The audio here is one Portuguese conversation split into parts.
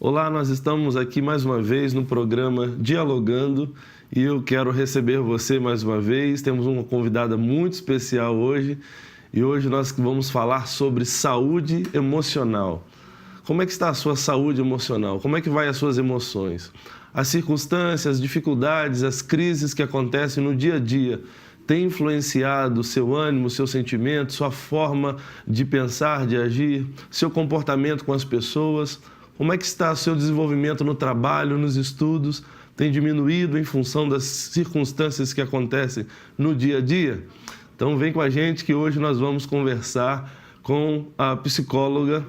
Olá, nós estamos aqui mais uma vez no programa Dialogando e eu quero receber você mais uma vez. Temos uma convidada muito especial hoje e hoje nós vamos falar sobre saúde emocional. Como é que está a sua saúde emocional? Como é que vai as suas emoções? As circunstâncias, as dificuldades, as crises que acontecem no dia a dia têm influenciado o seu ânimo, o seu sentimento, sua forma de pensar, de agir, seu comportamento com as pessoas? Como é que está o seu desenvolvimento no trabalho, nos estudos? Tem diminuído em função das circunstâncias que acontecem no dia a dia? Então vem com a gente que hoje nós vamos conversar com a psicóloga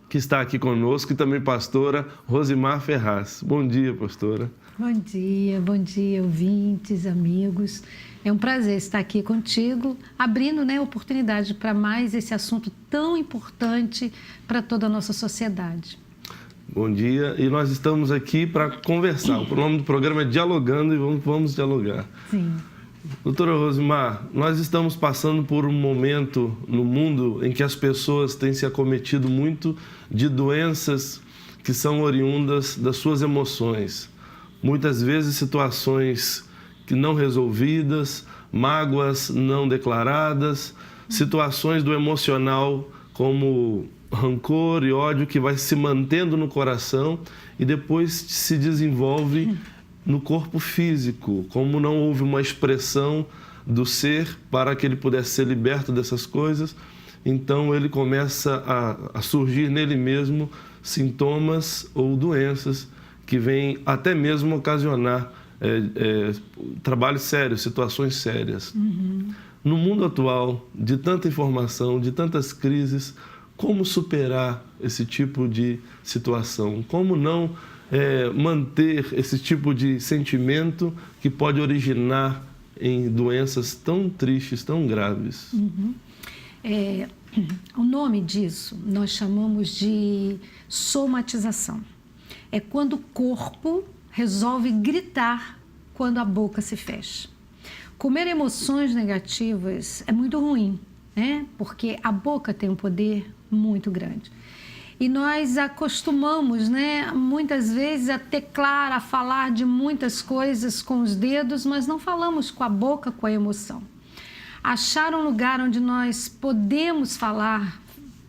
que está aqui conosco e também pastora Rosimar Ferraz. Bom dia, pastora. Bom dia, ouvintes, amigos. É um prazer estar aqui contigo, abrindo oportunidade para mais esse assunto tão importante para toda a nossa sociedade. Bom dia, e nós estamos aqui para conversar. O nome do programa é Dialogando e vamos dialogar. Sim. Doutora Rosimar, nós estamos passando por um momento no mundo em que as pessoas têm se acometido muito de doenças que são oriundas das suas emoções. Muitas vezes situações que não resolvidas, mágoas não declaradas, situações do emocional como rancor e ódio que vai se mantendo no coração e depois se desenvolve no corpo físico, como não houve uma expressão do ser para que ele pudesse ser liberto dessas coisas, então ele começa a surgir nele mesmo sintomas ou doenças que vêm até mesmo ocasionar trabalhos sérios, situações sérias. No mundo atual, de tanta informação, de tantas crises, como superar esse tipo de situação? Como não manter esse tipo de sentimento que pode originar em doenças tão tristes, tão graves? O nome disso nós chamamos de somatização. É quando o corpo resolve gritar quando a boca se fecha. Comer emoções negativas é muito ruim, né? Porque a boca tem um poder muito grande. E nós acostumamos, muitas vezes a teclar, a falar de muitas coisas com os dedos, mas não falamos com a boca, com a emoção. Achar um lugar onde nós podemos falar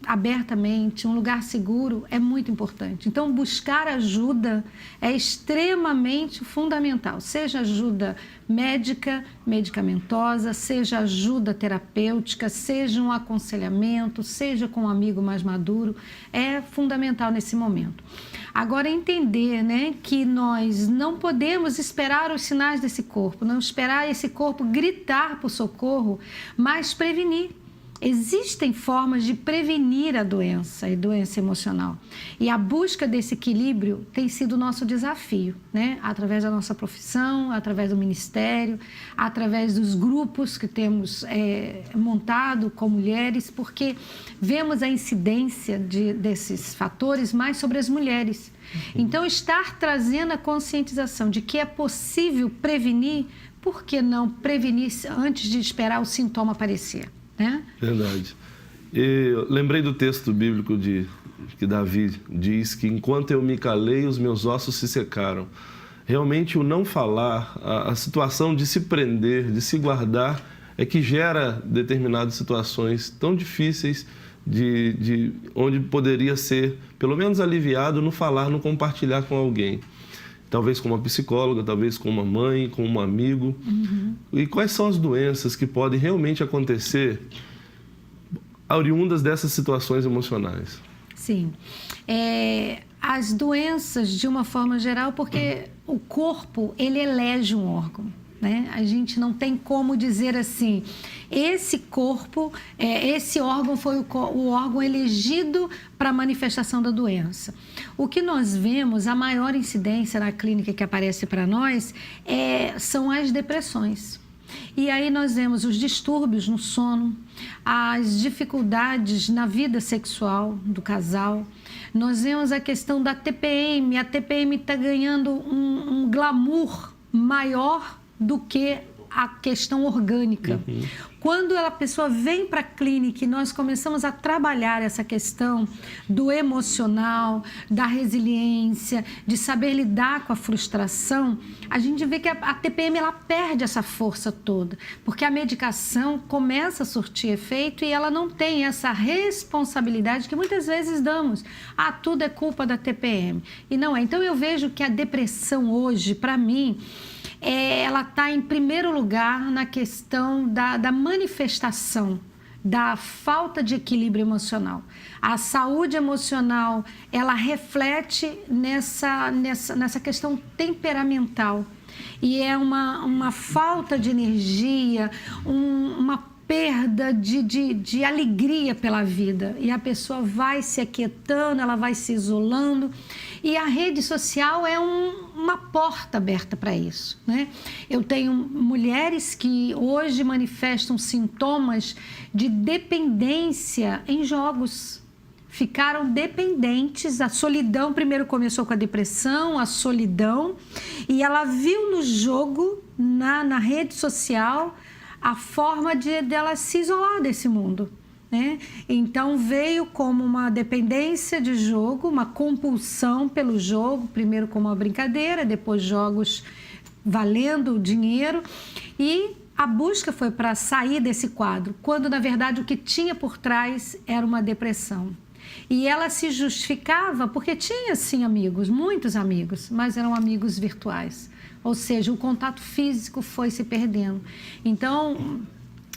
abertamente, um lugar seguro, é muito importante. Então, buscar ajuda é extremamente fundamental, seja ajuda médica, medicamentosa, seja ajuda terapêutica, seja um aconselhamento, seja com um amigo mais maduro, é fundamental nesse momento. Agora, entender, que nós não podemos esperar os sinais desse corpo, não esperar esse corpo gritar por socorro, mas prevenir. Existem formas de prevenir a doença e doença emocional. E a busca desse equilíbrio tem sido o nosso desafio, através da nossa profissão, através do ministério, através dos grupos que temos montado com mulheres, porque vemos a incidência desses fatores mais sobre as mulheres. Então, estar trazendo a conscientização de que é possível prevenir, por que não prevenir antes de esperar o sintoma aparecer? Verdade. Eu lembrei do texto bíblico que Davi diz que enquanto eu me calei, os meus ossos se secaram. Realmente o não falar, a situação de se prender, de se guardar, é que gera determinadas situações tão difíceis de onde poderia ser, pelo menos aliviado, no falar, no compartilhar com alguém. Talvez com uma psicóloga, talvez com uma mãe, com um amigo. E quais são as doenças que podem realmente acontecer oriundas dessas situações emocionais? Sim. As doenças, de uma forma geral, porque o corpo, ele elege um órgão. A gente não tem como dizer assim, esse corpo, esse órgão foi o órgão elegido para a manifestação da doença. O que nós vemos, a maior incidência na clínica que aparece para nós, são as depressões. E aí nós vemos os distúrbios no sono, as dificuldades na vida sexual do casal. Nós vemos a questão da TPM. A TPM está ganhando um glamour maior do que a questão orgânica. Quando a pessoa vem para a clínica e nós começamos a trabalhar essa questão do emocional, da resiliência, de saber lidar com a frustração, a gente vê que a TPM ela perde essa força toda, porque a medicação começa a surtir efeito e ela não tem essa responsabilidade que muitas vezes damos. Ah, tudo é culpa da TPM. E não é. Então eu vejo que a depressão hoje, para mim, ela está em primeiro lugar na questão da manifestação da falta de equilíbrio emocional. A saúde emocional, ela reflete nessa questão temperamental. E é uma falta de energia, uma perda de alegria pela vida. E a pessoa vai se aquietando, ela vai se isolando. E a rede social é uma porta aberta para isso, né? Eu tenho mulheres que hoje manifestam sintomas de dependência em jogos. Ficaram dependentes, a solidão primeiro começou com a depressão, a solidão, e ela viu no jogo, na rede social, a forma dela se isolar desse mundo, né? Então veio como uma dependência de jogo, uma compulsão pelo jogo, primeiro como uma brincadeira, depois jogos valendo dinheiro, e a busca foi para sair desse quadro, quando na verdade o que tinha por trás era uma depressão. E ela se justificava porque tinha sim amigos, muitos amigos, mas eram amigos virtuais. Ou seja, o contato físico foi se perdendo. Então,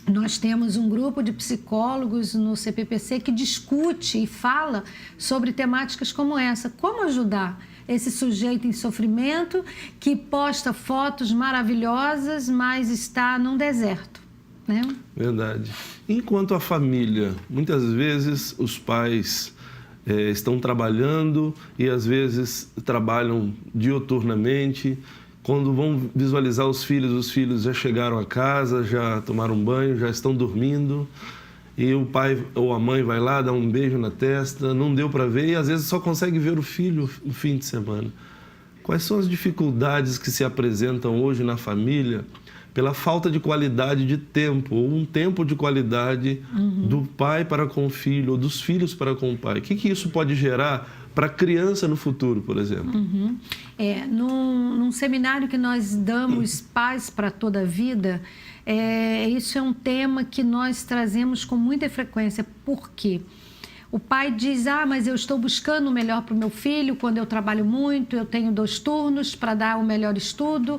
nós temos um grupo de psicólogos no CPPC que discute e fala sobre temáticas como essa. Como ajudar esse sujeito em sofrimento que posta fotos maravilhosas, mas está num deserto, né? Verdade. Enquanto a família, muitas vezes os pais estão trabalhando e às vezes trabalham diuturnamente. Quando vão visualizar os filhos já chegaram a casa, já tomaram banho, já estão dormindo. E o pai ou a mãe vai lá, dá um beijo na testa, não deu para ver e às vezes só consegue ver o filho no fim de semana. Quais são as dificuldades que se apresentam hoje na família pela falta de qualidade de tempo, ou um tempo de qualidade do pai para com o filho, ou dos filhos para com o pai? O que isso pode gerar para a criança no futuro, por exemplo? Num seminário que nós damos Paz para Toda a Vida, isso é um tema que nós trazemos com muita frequência. Por quê? O pai diz, mas eu estou buscando o melhor para o meu filho, quando eu trabalho muito, eu tenho 2 turnos para dar o melhor estudo,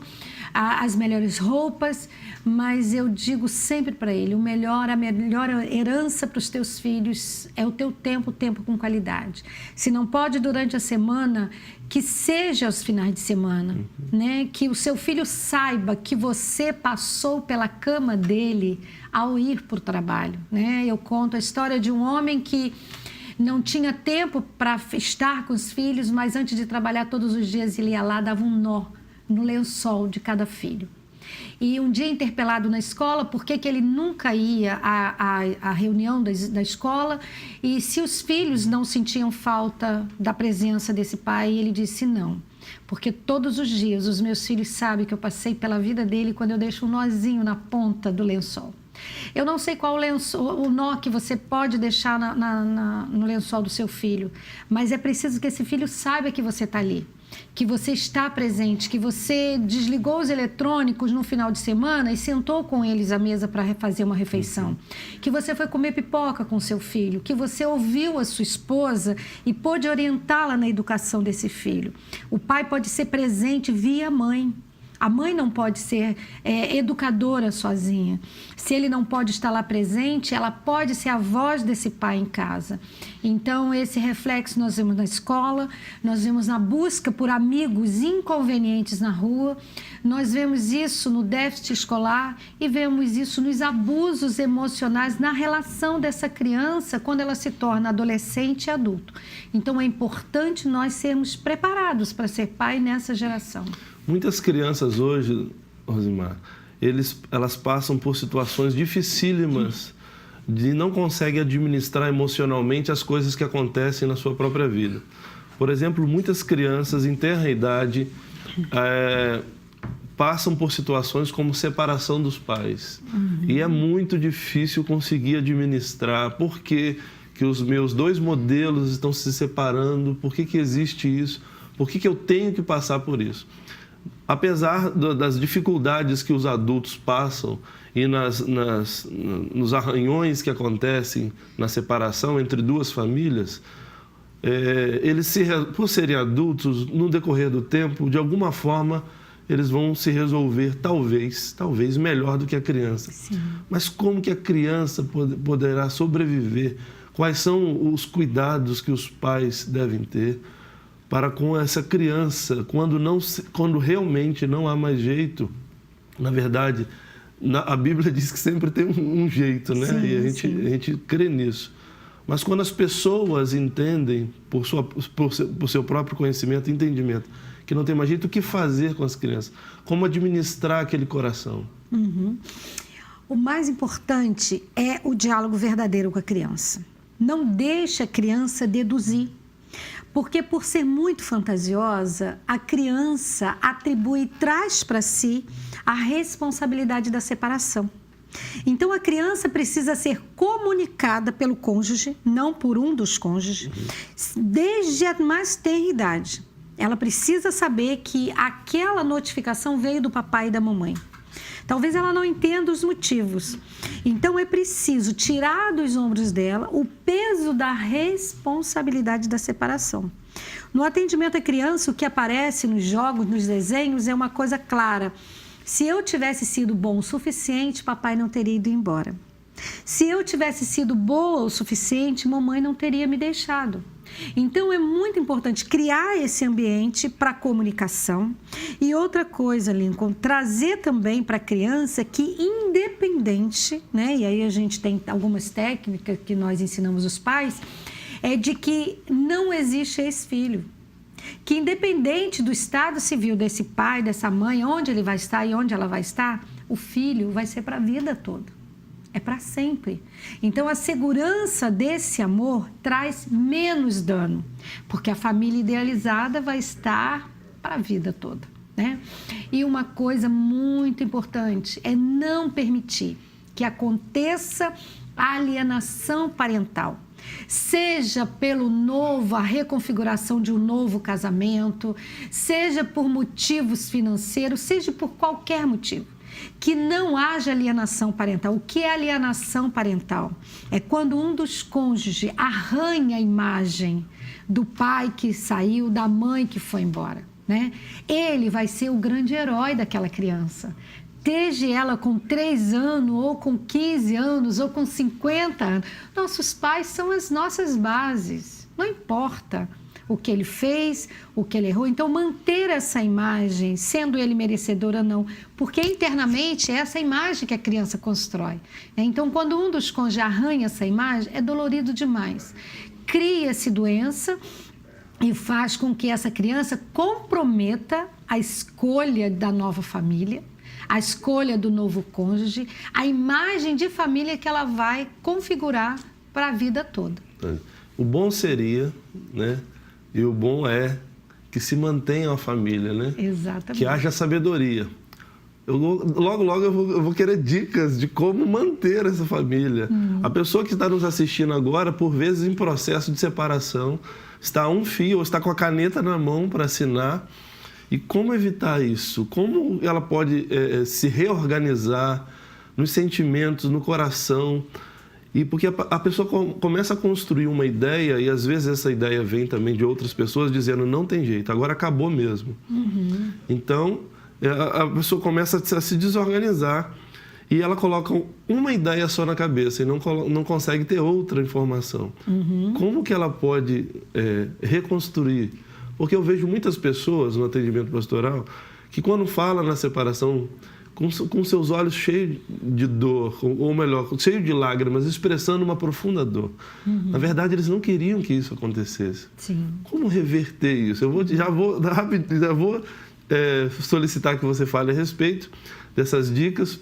as melhores roupas, mas eu digo sempre para ele, a melhor herança para os teus filhos é o teu tempo com qualidade. Se não pode durante a semana, que seja aos finais de semana, né? Que o seu filho saiba que você passou pela cama dele ao ir para o trabalho, né? Eu conto a história de um homem que não tinha tempo para estar com os filhos, mas antes de trabalhar todos os dias ele ia lá, dava um nó no lençol de cada filho. E um dia interpelado na escola, por que ele nunca ia à reunião da escola, e se os filhos não sentiam falta da presença desse pai, ele disse não. Porque todos os dias os meus filhos sabem que eu passei pela vida dele quando eu deixo um nozinho na ponta do lençol. Eu não sei qual o nó que você pode deixar no lençol do seu filho, mas é preciso que esse filho saiba que você está ali, que você está presente, que você desligou os eletrônicos no final de semana e sentou com eles à mesa para fazer uma refeição, que você foi comer pipoca com seu filho, que você ouviu a sua esposa e pôde orientá-la na educação desse filho. O pai pode ser presente via mãe. A mãe não pode ser educadora sozinha. Se ele não pode estar lá presente, ela pode ser a voz desse pai em casa. Então, esse reflexo nós vemos na escola, nós vemos na busca por amigos inconvenientes na rua, nós vemos isso no déficit escolar e vemos isso nos abusos emocionais na relação dessa criança quando ela se torna adolescente e adulto. Então, é importante nós sermos preparados para ser pai nessa geração. Muitas crianças hoje, Rosimar, elas passam por situações dificílimas de não conseguem administrar emocionalmente as coisas que acontecem na sua própria vida. Por exemplo, muitas crianças em tenra idade passam por situações como separação dos pais. E é muito difícil conseguir administrar. Por que os meus 2 modelos estão se separando? Por que existe isso? Por que eu tenho que passar por isso? Apesar das dificuldades que os adultos passam e nos arranhões que acontecem na separação entre 2 famílias, eles, por serem adultos, no decorrer do tempo, de alguma forma, eles vão se resolver, talvez melhor do que a criança. Sim. Mas como que a criança poderá sobreviver? Quais são os cuidados que os pais devem ter para com essa criança, quando realmente não há mais jeito? Na verdade, a Bíblia diz que sempre tem um jeito, né? Sim, e a gente crê nisso. Mas quando as pessoas entendem, por seu próprio conhecimento e entendimento, que não tem mais jeito, o que fazer com as crianças? Como administrar aquele coração? O mais importante é o diálogo verdadeiro com a criança. Não deixe a criança deduzir. Porque, por ser muito fantasiosa, a criança atribui e traz para si a responsabilidade da separação. Então, a criança precisa ser comunicada pelo cônjuge, não por um dos cônjuges, desde a mais tenra idade. Ela precisa saber que aquela notificação veio do papai e da mamãe. Talvez ela não entenda os motivos. Então, é preciso tirar dos ombros dela o peso da responsabilidade da separação. No atendimento à criança, o que aparece nos jogos, nos desenhos, é uma coisa clara. Se eu tivesse sido bom o suficiente, papai não teria ido embora. Se eu tivesse sido boa o suficiente, mamãe não teria me deixado. Então, é muito importante criar esse ambiente para comunicação. E outra coisa, Lincoln, trazer também para a criança que independente, né? E aí a gente tem algumas técnicas que nós ensinamos os pais, é de que não existe ex-filho. Que independente do estado civil desse pai, dessa mãe, onde ele vai estar e onde ela vai estar, o filho vai ser para a vida toda. É para sempre. Então, a segurança desse amor traz menos dano, porque a família idealizada vai estar para a vida toda, né? E uma coisa muito importante é não permitir que aconteça a alienação parental. Seja a reconfiguração de um novo casamento, seja por motivos financeiros, seja por qualquer motivo. Que não haja alienação parental. O que é alienação parental? É quando um dos cônjuges arranha a imagem do pai que saiu, da mãe que foi embora, né? Ele vai ser o grande herói daquela criança. Seja ela com 3 anos, ou com 15 anos, ou com 50 anos. Nossos pais são as nossas bases. Não importa o que ele fez, o que ele errou. Então, manter essa imagem, sendo ele merecedor ou não, porque internamente é essa imagem que a criança constrói. Então, quando um dos cônjuges arranha essa imagem, é dolorido demais. Cria-se doença e faz com que essa criança comprometa a escolha da nova família, a escolha do novo cônjuge, a imagem de família que ela vai configurar para a vida toda. O bom seria, né? E o bom é que se mantenha a família, né? Exatamente. Que haja sabedoria. Logo eu vou querer dicas de como manter essa família. A pessoa que está nos assistindo agora, por vezes em processo de separação, está a um fio ou está com a caneta na mão para assinar. E como evitar isso? Como ela pode se reorganizar nos sentimentos, no coração? E porque a pessoa começa a construir uma ideia, e às vezes essa ideia vem também de outras pessoas dizendo não tem jeito, agora acabou mesmo. Então, a pessoa começa a se desorganizar e ela coloca uma ideia só na cabeça e não consegue ter outra informação. Como que ela pode reconstruir? Porque eu vejo muitas pessoas no atendimento pastoral que quando fala na separação, com seus olhos cheios de dor, ou melhor, cheios de lágrimas, expressando uma profunda dor. Na verdade, eles não queriam que isso acontecesse. Sim. Como reverter isso? Eu já vou solicitar que você fale a respeito dessas dicas,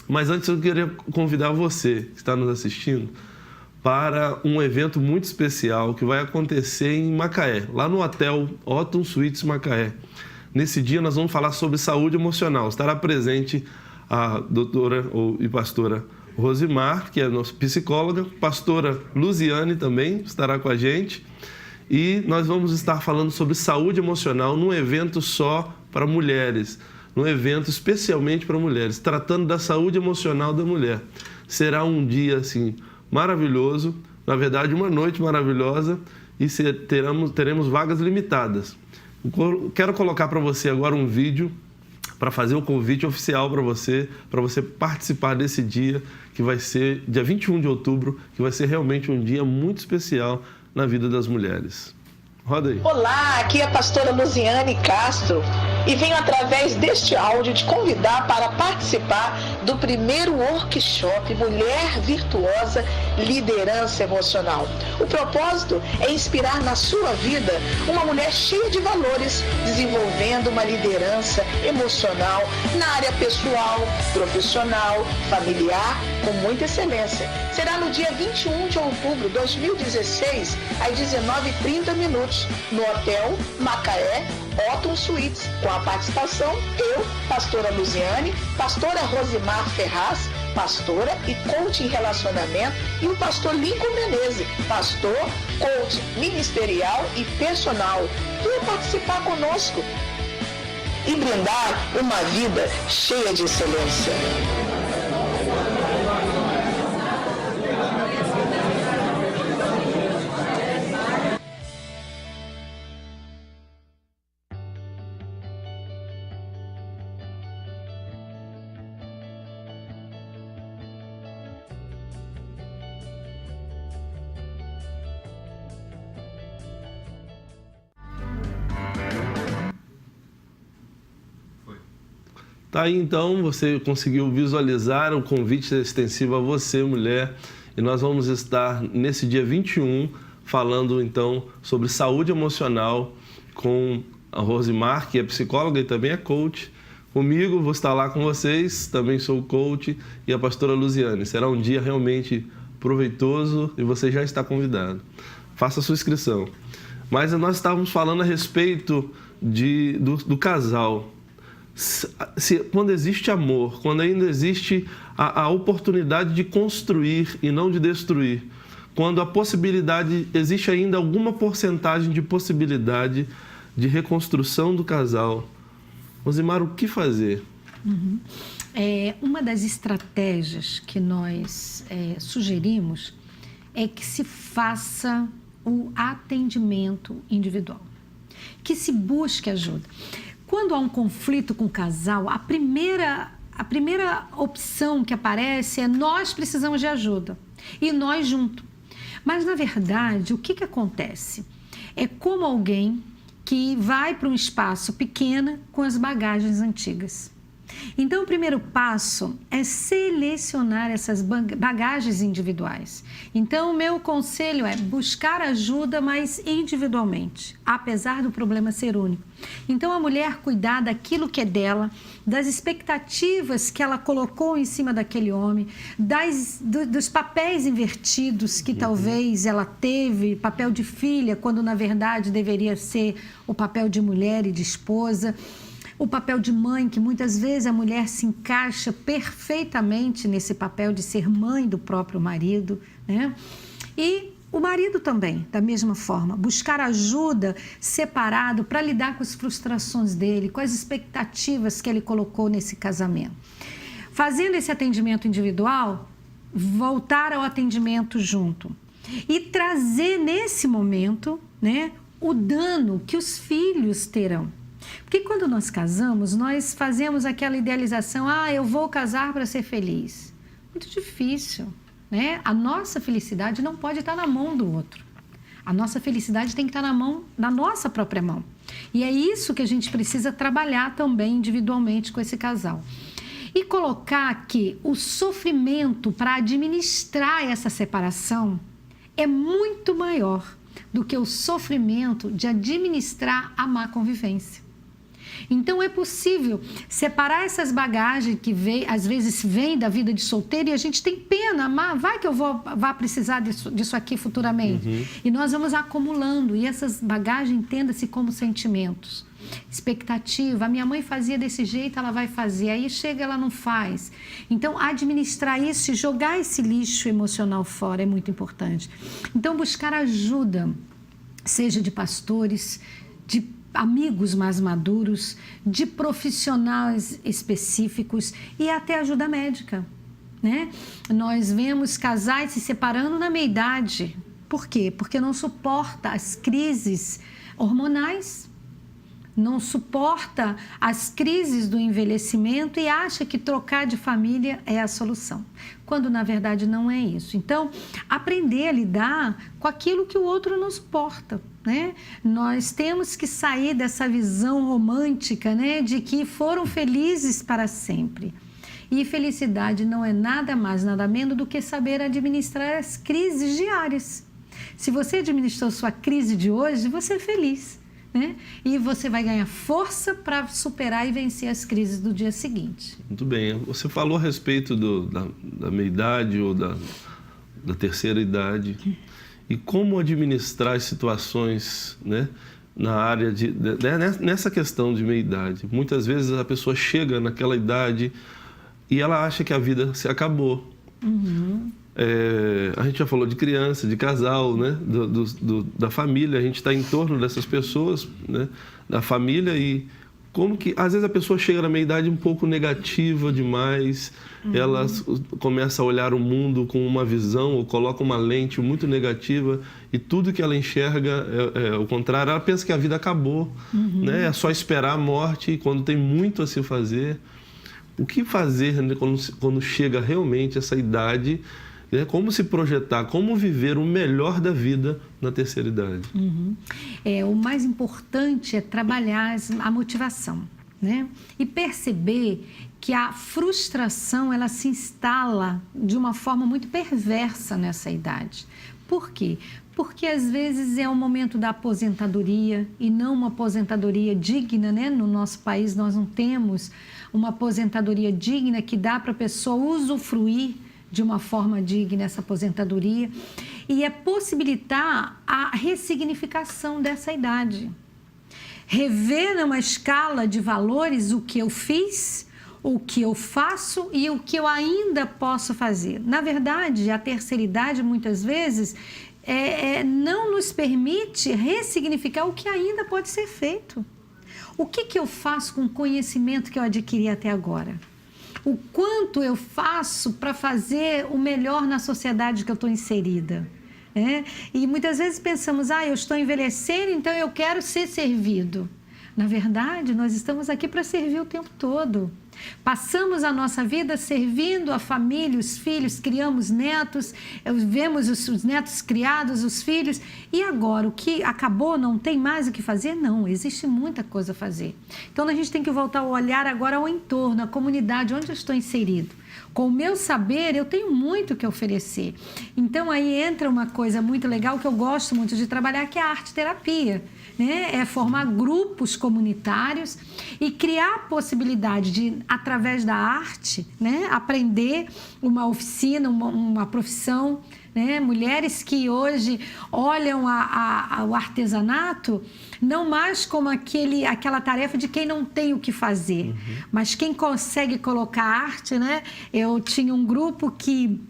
mas antes eu queria convidar você, que está nos assistindo, para um evento muito especial que vai acontecer em Macaé, lá no Hotel Otton Suites Macaé. Nesse dia nós vamos falar sobre saúde emocional. Estará presente a doutora e pastora Rosimar, que é nossa psicóloga, pastora Luziane também estará com a gente. E nós vamos estar falando sobre saúde emocional num evento só para mulheres, num evento especialmente para mulheres, tratando da saúde emocional da mulher. Será um dia assim maravilhoso, na verdade uma noite maravilhosa, e teremos vagas limitadas. Quero colocar para você agora um vídeo para fazer o convite oficial para você participar desse dia, que vai ser dia 21 de outubro, que vai ser realmente um dia muito especial na vida das mulheres. Roda aí. Olá, aqui é a pastora Luziane Castro e venho através deste áudio te convidar para participar do primeiro workshop Mulher Virtuosa Liderança Emocional. O propósito é inspirar na sua vida uma mulher cheia de valores, desenvolvendo uma liderança emocional na área pessoal, profissional, familiar, com muita excelência. Será no dia 21 de outubro de 2016, às 19h30, no Hotel Macaé Otton Suites, com a participação eu, pastora Luziane, pastora Rosimar Ferraz, pastora e coach em relacionamento, e o pastor Lincoln Menezes, pastor, coach ministerial e personal. Venha participar conosco e brindar uma vida cheia de excelência. Tá aí então, você conseguiu visualizar o convite extensivo a você, mulher, e nós vamos estar nesse dia 21 falando então sobre saúde emocional com a Rosimar, que é psicóloga e também é coach. Comigo, vou estar lá com vocês, também sou coach, e a pastora Luziane. Será um dia realmente proveitoso e você já está convidado. Faça a sua inscrição. Mas nós estávamos falando a respeito do casal. Quando existe amor, quando ainda existe a oportunidade de construir e não de destruir, quando a possibilidade, existe ainda alguma porcentagem de possibilidade de reconstrução do casal. Rosimar, o que fazer? Uma das estratégias que nós sugerimos é que se faça o atendimento individual, que se busque ajuda. Quando há um conflito com o casal, a primeira opção que aparece é nós precisamos de ajuda e nós juntos. Mas, na verdade, o que acontece? É como alguém que vai para um espaço pequeno com as bagagens antigas. Então, o primeiro passo é selecionar essas bagagens individuais. Então, o meu conselho é buscar ajuda, mas individualmente, apesar do problema ser único. Então, a mulher cuidar daquilo que é dela, das expectativas que ela colocou em cima daquele homem, dos papéis invertidos que talvez ela teve, papel de filha, quando na verdade deveria ser o papel de mulher e de esposa. O papel de mãe, que muitas vezes a mulher se encaixa perfeitamente nesse papel de ser mãe do próprio marido, né? E o marido também, da mesma forma, buscar ajuda separado para lidar com as frustrações dele, com as expectativas que ele colocou nesse casamento. Fazendo esse atendimento individual, voltar ao atendimento junto e trazer nesse momento, né, o dano que os filhos terão. Porque quando nós casamos, nós fazemos aquela idealização, eu vou casar para ser feliz. Muito difícil, né? A nossa felicidade não pode estar na mão do outro. A nossa felicidade tem que estar na nossa própria mão. E é isso que a gente precisa trabalhar também individualmente com esse casal. E colocar que o sofrimento para administrar essa separação é muito maior do que o sofrimento de administrar a má convivência. Então, é possível separar essas bagagens que às vezes vêm da vida de solteiro e a gente tem pena, mas vai que eu vá precisar disso aqui futuramente. E nós vamos acumulando, e essas bagagens entenda-se como sentimentos. Expectativa, a minha mãe fazia desse jeito, ela vai fazer, aí chega, ela não faz. Então, administrar isso e jogar esse lixo emocional fora é muito importante. Então, buscar ajuda, seja de pastores, de amigos mais maduros, de profissionais específicos e até ajuda médica, né? Nós vemos casais se separando na meia-idade. Por quê? Porque não suporta as crises hormonais, não suporta as crises do envelhecimento e acha que trocar de família é a solução, quando na verdade não é isso. Então, aprender a lidar com aquilo que o outro não suporta, né? Nós temos que sair dessa visão romântica, né, de que foram felizes para sempre. E felicidade não é nada mais, nada menos do que saber administrar as crises diárias. Se você administrou sua crise de hoje, você é feliz, né? E você vai ganhar força para superar e vencer as crises do dia seguinte. Muito bem. Você falou a respeito da meia-idade ou da terceira idade. E como administrar as situações, né, na área nessa questão de meia-idade. Muitas vezes a pessoa chega naquela idade e ela acha que a vida se acabou. Uhum. A gente já falou de criança, de casal, né? Da família, a gente está em torno dessas pessoas, né? Da família, e como que às vezes a pessoa chega na meia-idade um pouco negativa demais, ela começa a olhar o mundo com uma visão ou coloca uma lente muito negativa e tudo que ela enxerga é o contrário. Ela pensa que a vida acabou, né? É só esperar a morte quando tem muito a se fazer. O que fazer, né, quando chega realmente essa idade? Como se projetar, como viver o melhor da vida na terceira idade. O mais importante é trabalhar a motivação, né? E perceber que a frustração ela se instala de uma forma muito perversa nessa idade. Por quê? Porque às vezes é o momento da aposentadoria e não uma aposentadoria digna, né? No nosso país nós não temos uma aposentadoria digna que dá para a pessoa usufruir de uma forma digna essa aposentadoria, e é possibilitar a ressignificação dessa idade. Rever numa escala de valores o que eu fiz, o que eu faço e o que eu ainda posso fazer. Na verdade, a terceira idade muitas vezes não nos permite ressignificar o que ainda pode ser feito. O que eu faço com o conhecimento que eu adquiri até agora? O quanto eu faço para fazer o melhor na sociedade que eu estou inserida, né? E muitas vezes pensamos, eu estou envelhecendo, então eu quero ser servido. Na verdade, nós estamos aqui para servir o tempo todo. Passamos a nossa vida servindo a família, os filhos, criamos netos, vemos os netos criados, os filhos. E agora, o que acabou, não tem mais o que fazer? Não, existe muita coisa a fazer. Então, a gente tem que voltar o olhar agora ao entorno, à comunidade, onde eu estou inserido. Com o meu saber, eu tenho muito que oferecer. Então, aí entra uma coisa muito legal que eu gosto muito de trabalhar, que é a arte-terapia. Né? É formar grupos comunitários e criar a possibilidade de, através da arte, né, aprender uma oficina, uma profissão, né? Mulheres que hoje olham o artesanato não mais como aquela tarefa de quem não tem o que fazer, mas quem consegue colocar arte, né? Eu tinha um grupo que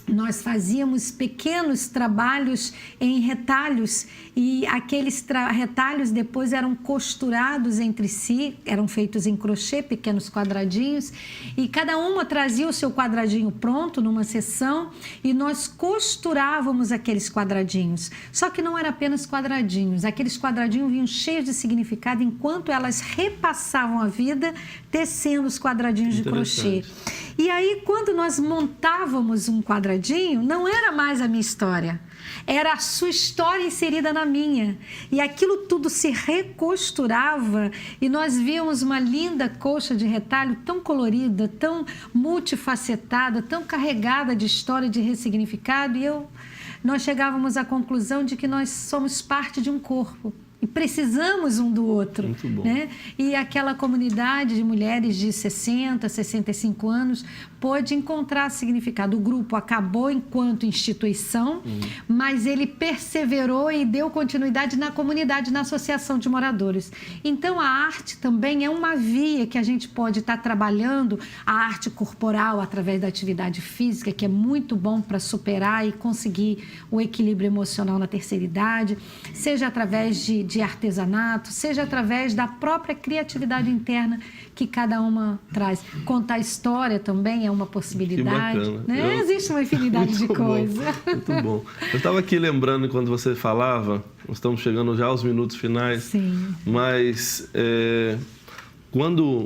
nós fazíamos pequenos trabalhos em retalhos e aqueles retalhos depois eram costurados entre si, eram feitos em crochê, pequenos quadradinhos, e cada uma trazia o seu quadradinho pronto numa sessão e nós costurávamos aqueles quadradinhos. Só que não era apenas quadradinhos, aqueles quadradinhos vinham cheios de significado enquanto elas repassavam a vida tecendo os quadradinhos de crochê. E aí, quando nós montávamos um quadradinho, não era mais a minha história, era a sua história inserida na minha. E aquilo tudo se recosturava e nós víamos uma linda colcha de retalho tão colorida, tão multifacetada, tão carregada de história, de ressignificado. E nós chegávamos à conclusão de que nós somos parte de um corpo. e precisamos um do outro. Muito bom. Né? E aquela comunidade de mulheres de 60, 65 anos pôde encontrar significado. O grupo acabou enquanto instituição, mas ele perseverou e deu continuidade na comunidade, na associação de moradores. Então, a arte também é uma via que a gente pode estar trabalhando, a arte corporal através da atividade física, que é muito bom para superar e conseguir o equilíbrio emocional na terceira idade, seja através de artesanato, seja através da própria criatividade interna que cada uma traz. Contar história também é uma possibilidade. Que bacana. Né? Existe uma infinidade de coisas. Muito bom. Eu estava aqui lembrando quando você falava, nós estamos chegando já aos minutos finais, Sim. mas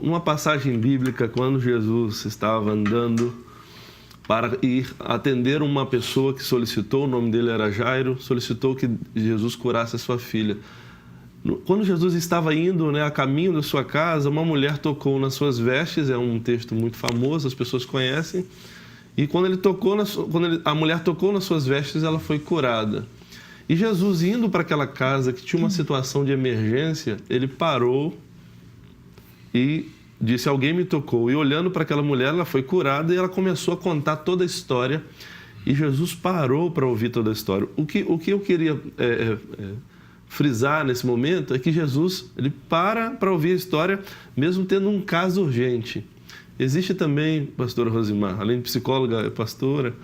numa passagem bíblica, quando Jesus estava andando para ir atender uma pessoa que solicitou, o nome dele era Jairo, solicitou que Jesus curasse a sua filha. Quando Jesus estava indo, a caminho da sua casa, uma mulher tocou nas suas vestes, é um texto muito famoso, as pessoas conhecem, e quando a mulher tocou nas suas vestes, ela foi curada. E Jesus, indo para aquela casa que tinha uma situação de emergência, ele parou e disse: alguém me tocou. E olhando para aquela mulher, ela foi curada e ela começou a contar toda a história. E Jesus parou para ouvir toda a história. O que eu queria frisar nesse momento é que Jesus ele para ouvir a história, mesmo tendo um caso urgente. Existe também, pastora Rosimar, além de psicóloga, é pastora,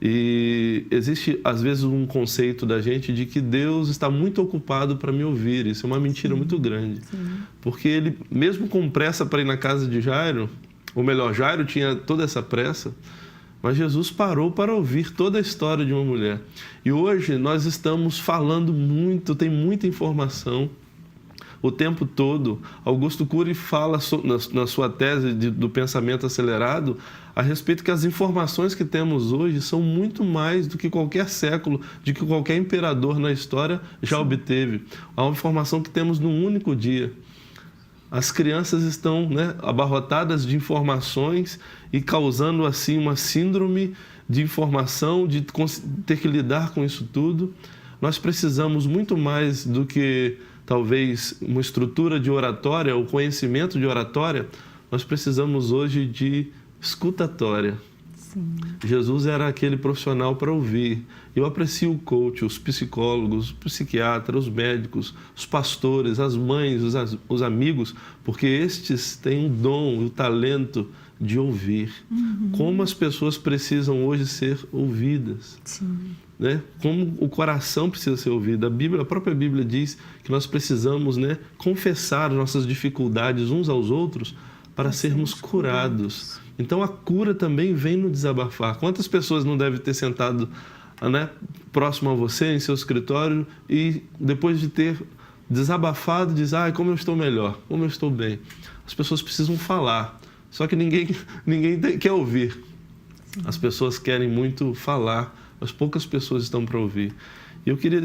e existe, às vezes, um conceito da gente de que Deus está muito ocupado para me ouvir. Isso é uma mentira muito grande. Sim. Porque ele, mesmo com pressa para ir na casa de Jairo, ou melhor, Jairo tinha toda essa pressa, mas Jesus parou para ouvir toda a história de uma mulher. E hoje nós estamos falando muito, tem muita informação o tempo todo. Augusto Cury fala na sua tese do pensamento acelerado a respeito que as informações que temos hoje são muito mais do que qualquer século, de que qualquer imperador na história já obteve. Há uma informação que temos num único dia. As crianças estão abarrotadas de informações e causando assim uma síndrome de informação, de ter que lidar com isso tudo. Nós precisamos muito mais do que talvez uma estrutura de oratória ou conhecimento de oratória, nós precisamos hoje de escutatória. Sim. Jesus era aquele profissional para ouvir. Eu aprecio o coach, os psicólogos, os psiquiatras, os médicos, os pastores, as mães, os amigos, porque estes têm o dom, o talento de ouvir. Como as pessoas precisam hoje ser ouvidas. Sim. Como o coração precisa ser ouvido. A própria Bíblia diz que nós precisamos confessar nossas dificuldades uns aos outros para sermos curados. Então a cura também vem no desabafar. Quantas pessoas não devem ter sentado próximo a você, em seu escritório, e depois de ter desabafado, diz: como eu estou melhor, como eu estou bem. As pessoas precisam falar, só que ninguém quer ouvir. Sim. As pessoas querem muito falar, mas poucas pessoas estão para ouvir. E eu queria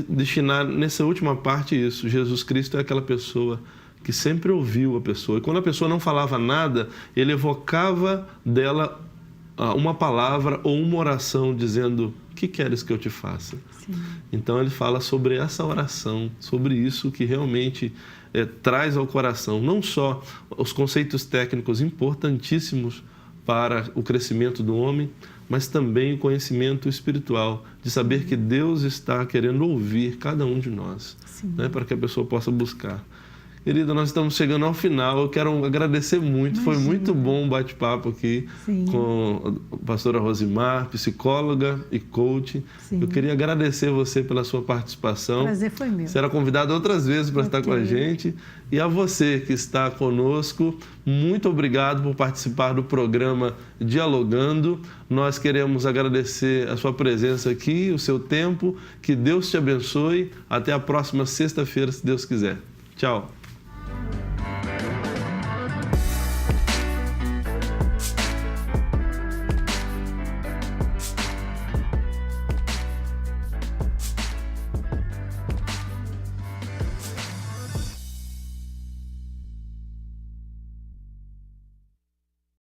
destinar nessa última parte isso. Jesus Cristo é aquela pessoa que sempre ouviu a pessoa. E quando a pessoa não falava nada, ele evocava dela uma palavra ou uma oração dizendo: o que queres que eu te faça? Sim. Então ele fala sobre essa oração, sobre isso que realmente traz ao coração não só os conceitos técnicos importantíssimos para o crescimento do homem, mas também o conhecimento espiritual, de saber que Deus está querendo ouvir cada um de nós, para que a pessoa possa buscar. Querida, nós estamos chegando ao final. Eu quero agradecer muito. Imagina. Foi muito bom o bate-papo aqui com a pastora Rosimar, psicóloga e coach. Sim. Eu queria agradecer você pela sua participação. O prazer foi meu. Você era convidado outras vezes para estar com a gente. E a você que está conosco, muito obrigado por participar do programa Dialogando. Nós queremos agradecer a sua presença aqui, o seu tempo. Que Deus te abençoe. Até a próxima sexta-feira, se Deus quiser. Tchau.